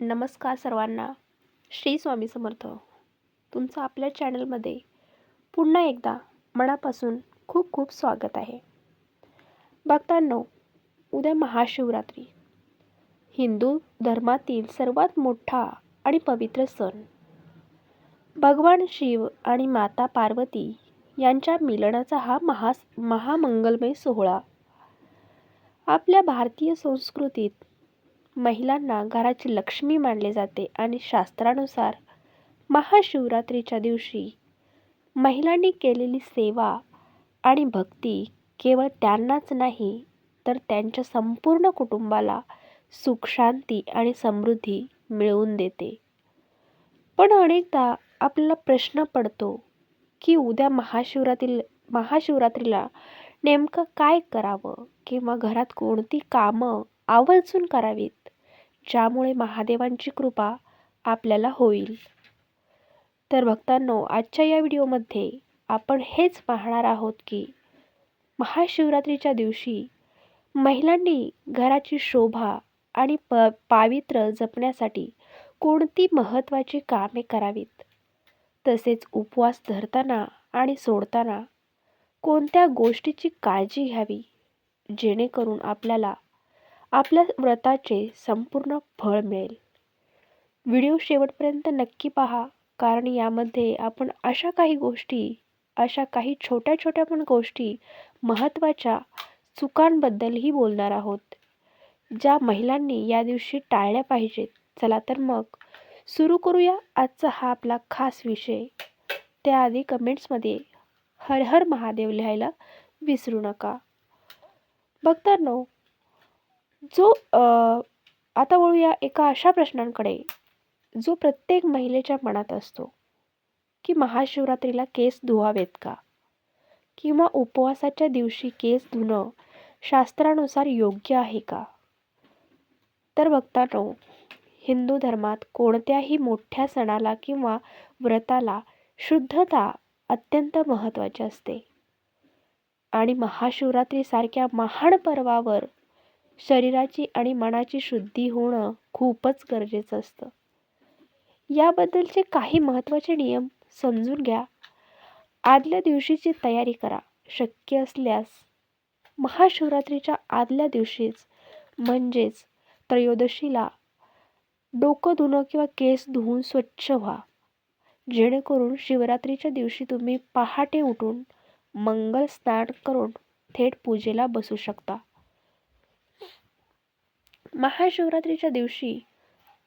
नमस्कार सर्वांना. श्री स्वामी समर्थ. तुमचं आपल्या चॅनलमध्ये पुन्हा एकदा मनापासून खूप खूप स्वागत आहे. भक्तांनो, उद्या महाशिवरात्री, हिंदू धर्मातील सर्वात मोठा आणि पवित्र सण. भगवान शिव आणि माता पार्वती यांच्या मिलनाचा हा महामंगलमय सोहळा. आपल्या भारतीय संस्कृतीत महिलांना घराची लक्ष्मी मानले जाते आणि शास्त्रानुसार महाशिवरात्रीच्या दिवशी महिलांनी केलेली सेवा आणि भक्ती केवळ त्यांनाच नाही तर त्यांच्या संपूर्ण कुटुंबाला सुख, शांती आणि समृद्धी मिळवून देते. पण अनेकदा आपल्याला प्रश्न पडतो की उद्या महाशिवरात्रीला नेमकं काय करावं किंवा घरात कोणती कामं आवर्जून करावीत ज्यामुळे महादेवांची कृपा आपल्याला होईल. तर भक्तांनो, आजच्या या व्हिडिओमध्ये आपण हेच पाहणार आहोत की महाशिवरात्रीच्या दिवशी महिलांनी घराची शोभा आणि पावित्र्य जपण्यासाठी कोणती महत्त्वाची कामे करावीत, तसेच उपवास धरताना आणि सोडताना कोणत्या गोष्टीची काळजी घ्यावी जेणेकरून आपल्याला आपल्या व्रताचे संपूर्ण फळ मिळेल. व्हिडिओ शेवटपर्यंत नक्की पहा, कारण यामध्ये आपण अशा काही छोट्या छोट्या पण गोष्टी, महत्त्वाच्या चुकांबद्दलही बोलणार आहोत ज्या महिलांनी या दिवशी टाळल्या पाहिजेत. चला तर मग सुरू करूया आजचा हा आपला खास विषय. त्याआधी कमेंट्समध्ये हर हर महादेव लिहायला विसरू नका. भक्तांनो, आता वळूया एका अशा प्रश्नांकडे जो प्रत्येक महिलेच्या मनात असतो की महाशिवरात्रीला केस धुवावेत का, किंवा उपवासाच्या दिवशी केस धुणं शास्त्रानुसार योग्य आहे का. तर भक्तांनो, हिंदू धर्मात कोणत्याही मोठ्या सणाला किंवा व्रताला शुद्धता अत्यंत महत्त्वाची असते आणि महाशिवरात्रीसारख्या महान पर्वावर शरीराची आणि मनाची शुद्धी होणं खूपच गरजेचं असतं. याबद्दलचे काही महत्त्वाचे नियम समजून घ्या. आदल्या दिवशीची तयारी करा. शक्य असल्यास महाशिवरात्रीच्या आदल्या दिवशीच म्हणजेच त्रयोदशीला डोकं धुणं किंवा केस धुवून स्वच्छ व्हा, जेणेकरून शिवरात्रीच्या दिवशी तुम्ही पहाटे उठून मंगल स्नान करून थेट पूजेला बसू शकता. महाशिवरात्रीच्या दिवशी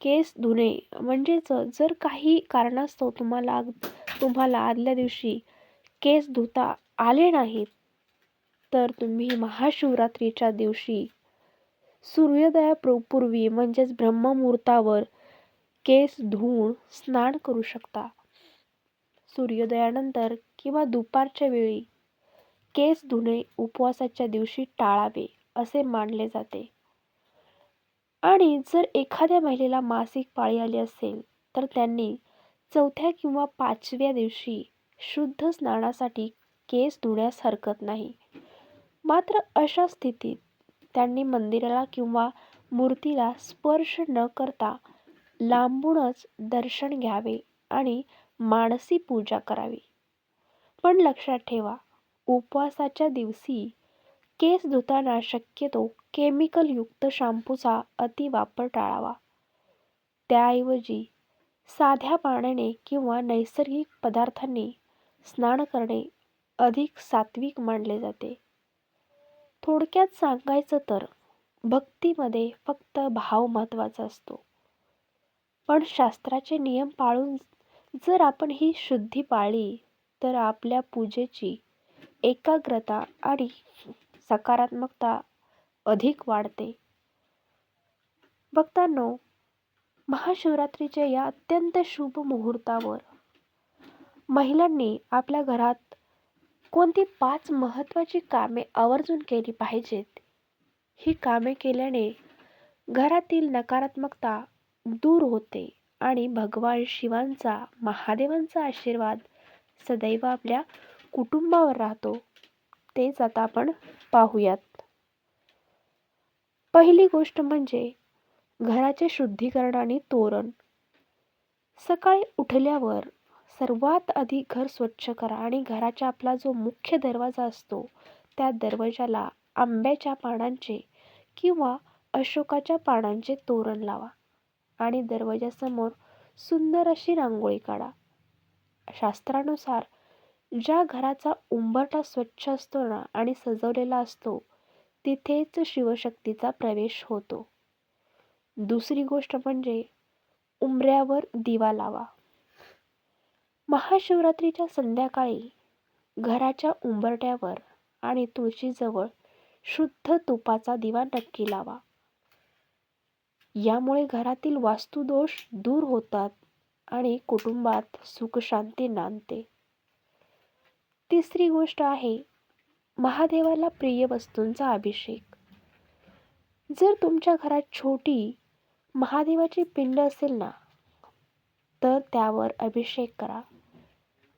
केस धुणे म्हणजेच जर काही कारणास्तव तुम्हाला आदल्या दिवशी केस धुता आले नाहीत तर तुम्ही महाशिवरात्रीच्या दिवशी सूर्योदयापूर्वी म्हणजेच ब्रह्ममुहूर्तावर केस धुवून स्नान करू शकता. सूर्योदयानंतर किंवा दुपारच्या वेळी केस धुणे उपवासाच्या दिवशी टाळावे असे मानले जाते. आणि जर एखाद्या महिलेला मासिक पाळी आली असेल तर त्यांनी चौथ्या किंवा पाचव्या दिवशी शुद्ध स्नानासाठी केस धुण्यास हरकत नाही. मात्र अशा स्थितीत त्यांनी मंदिराला किंवा मूर्तीला स्पर्श न करता लांबूनच दर्शन घ्यावे आणि मानसी पूजा करावी. पण लक्षात ठेवा, उपवासाच्या दिवशी केस धुताना शक्यतो केमिकलयुक्त शॅम्पूचा अतिवापर टाळावा. त्याऐवजी साध्या पाण्याने किंवा नैसर्गिक पदार्थांनी स्नान करणे अधिक सात्विक मानले जाते. थोडक्यात सांगायचं तर भक्तीमध्ये फक्त भाव महत्त्वाचा असतो. पण शास्त्राचे नियम पाळून जर आपण ही शुद्धी पाळली तर आपल्या पूजेची एकाग्रता आणि सकारात्मकता अधिक वाढते. भक्तांनो, महाशिवरात्रीच्या या अत्यंत शुभ मुहूर्तावर महिलांनी आपल्या घरात कोणती 5 महत्त्वाची कामे आवर्जून केली पाहिजेत. ही कामे केल्याने घरातील नकारात्मकता दूर होते आणि भगवान शिवांचा, महादेवांचा आशीर्वाद सदैव आपल्या कुटुंबावर राहतो. तेच आता आपण पाहूयात. पहिली गोष्ट म्हणजे घराचे शुद्धीकरण आणि तोरण. सकाळी उठल्यावर सर्वात आधी घर स्वच्छ करा आणि घराच्या आपला जो मुख्य दरवाजा असतो त्या दरवाजाला आंब्याच्या पानांचे किंवा अशोकाच्या पानांचे तोरण लावा आणि दरवाजासमोर सुंदर अशी रांगोळी काढा. शास्त्रानुसार ज्या घराचा उंबरठा स्वच्छ असतो ना आणि सजवलेला असतो तिथेच शिवशक्तीचा प्रवेश होतो. दुसरी गोष्ट म्हणजे उंबऱ्यावर दिवा लावा. महाशिवरात्रीच्या संध्याकाळी घराच्या उंबरठ्यावर आणि तुळशीजवळ शुद्ध तुपाचा दिवा नक्की लावा. यामुळे घरातील वास्तुदोष दूर होतात आणि कुटुंबात सुखशांती नांदते. तिसरी गोष्ट आहे महादेवाला प्रिय वस्तूंचा अभिषेक. जर तुमच्या घरात छोटी महादेवाची पिंड असेल ना तर त्यावर अभिषेक करा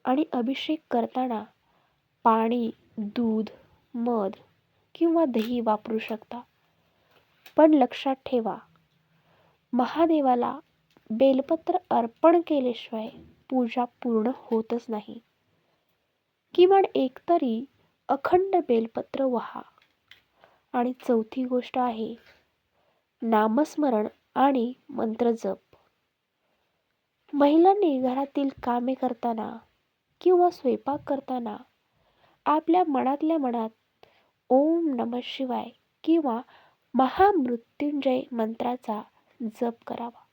आणि अभिषेक करताना पाणी, दूध, मध किंवा दही वापरू शकता. पण लक्षात ठेवा, महादेवाला बेलपत्र अर्पण केल्याशिवाय पूजा पूर्ण होतच नाही. किमान एकतरी अखंड बेलपत्र वहा. आणि चौथी गोष्ट आहे नामस्मरण आणि मंत्रजप. महिलांनी घरातील कामे करताना किंवा स्वयंपाक करताना आपल्या मनातल्या मनात ओम नमः शिवाय किंवा महामृत्युंजय मंत्राचा जप करावा.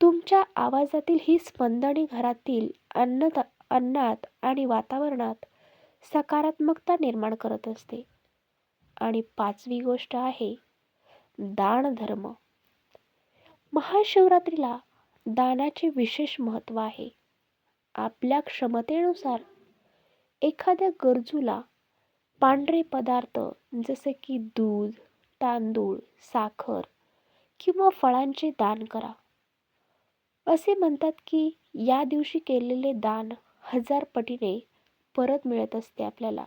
तुमच्या आवाजातील ही स्पंदने घरातील अन्नात आणि वातावरणात सकारात्मकता निर्माण करत असते. आणि पाचवी गोष्ट आहे दान धर्म. महाशिवरात्रीला दानाचे विशेष महत्त्व आहे. आपल्या क्षमतेनुसार एखाद्या गरजूला पांढरे पदार्थ जसे की दूध, तांदूळ, साखर किंवा फळांचे दान करा. असे म्हणतात की या दिवशी केलेले दान 1000 पटीने परत मिळत असते आपल्याला.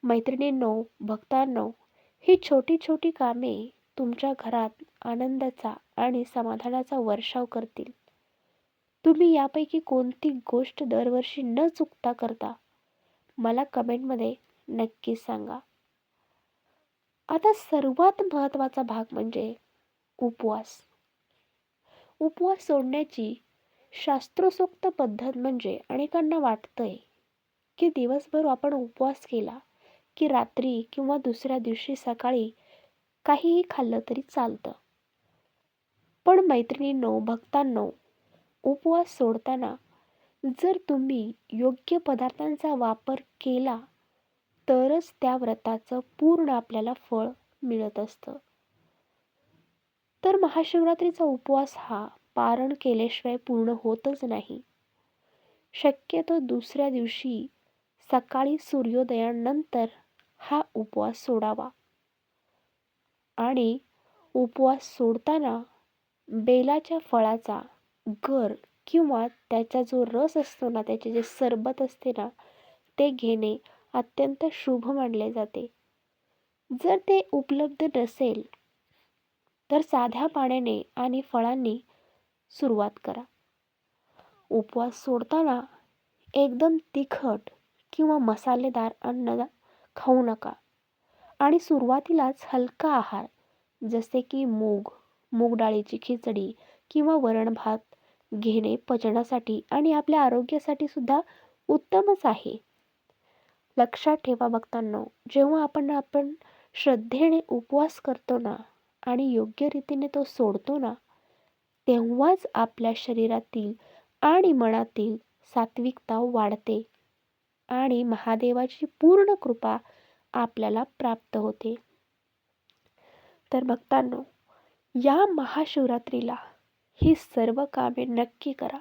मैत्रिणींनो, भक्तांनो, ही छोटी छोटी कामे तुमच्या घरात आनंदाचा आणि समाधानाचा वर्षाव करतील. तुम्ही यापैकी कोणती गोष्ट दरवर्षी न चुकता करता मला कमेंटमध्ये नक्की सांगा. आता सर्वात महत्त्वाचा भाग म्हणजे उपवास. उपवास सोडण्याची शास्त्रोक्त पद्धत म्हणजे अनेकांना वाटतंय की दिवसभर आपण उपवास केला की रात्री किंवा दुसऱ्या दिवशी सकाळी काहीही खाल्लं तरी चालतं. पण मैत्रिणींनो, भक्तांनो, उपवास सोडताना जर तुम्ही योग्य पदार्थांचा वापर केला तरच त्या व्रताचं पूर्ण आपल्याला फळ मिळत असतं. तर महाशिवरात्रीचा उपवास हा पारण केल्याशिवाय पूर्ण होतच नाही. शक्यतो दुसऱ्या दिवशी सकाळी सूर्योदयानंतर हा उपवास सोडावा. आणि उपवास सोडताना बेलाच्या फळाचा गर किंवा त्याचा जो रस असतो ना, त्याचे जे सरबत असते ना, ते घेणे अत्यंत शुभ मानले जाते. जर ते उपलब्ध नसेल तर साध्या पाण्याने आणि फळांनी सुरुवात करा. उपवास सोडताना एकदम तिखट किंवा मसालेदार अन्न खाऊ नका आणि सुरुवातीलाच हलका आहार जसे की मूग डाळीची खिचडी किंवा वरण भात घेणे पचनासाठी आणि आपल्या आरोग्यासाठी सुद्धा उत्तमच आहे. लक्षात ठेवा भक्तांनो, जेव्हा आपण श्रद्धेने उपवास करतो ना आणि योग्य रीतीने तो सोडतो ना, तेव्हाच आपल्या शरीरातील आणि मनातील सात्विकता वाढते आणि महादेवाची पूर्ण कृपा आपल्याला प्राप्त होते. तर भक्तांनो, या महाशिवरात्रीला ही सर्व कामे नक्की करा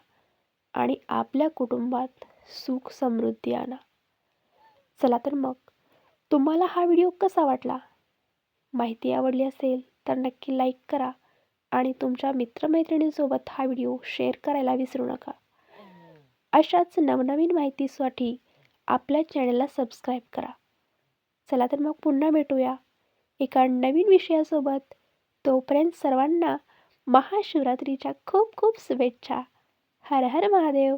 आणि आपल्या कुटुंबात सुख समृद्धी आणा. चला तर मग, तुम्हाला हा व्हिडिओ कसा वाटला? माहिती आवडली असेल तर नक्की लाईक करा आणि तुमच्या मित्रमैत्रिणींसोबत हा व्हिडिओ शेअर करायला विसरू नका. अशाच नवनवीन माहितीसाठी आपल्या चॅनलला सबस्क्राईब करा. चला तर मग पुन्हा भेटूया एका नवीन विषयासोबत. तोपर्यंत सर्वांना महाशिवरात्रीच्या खूप खूप शुभेच्छा. हर हर महादेव.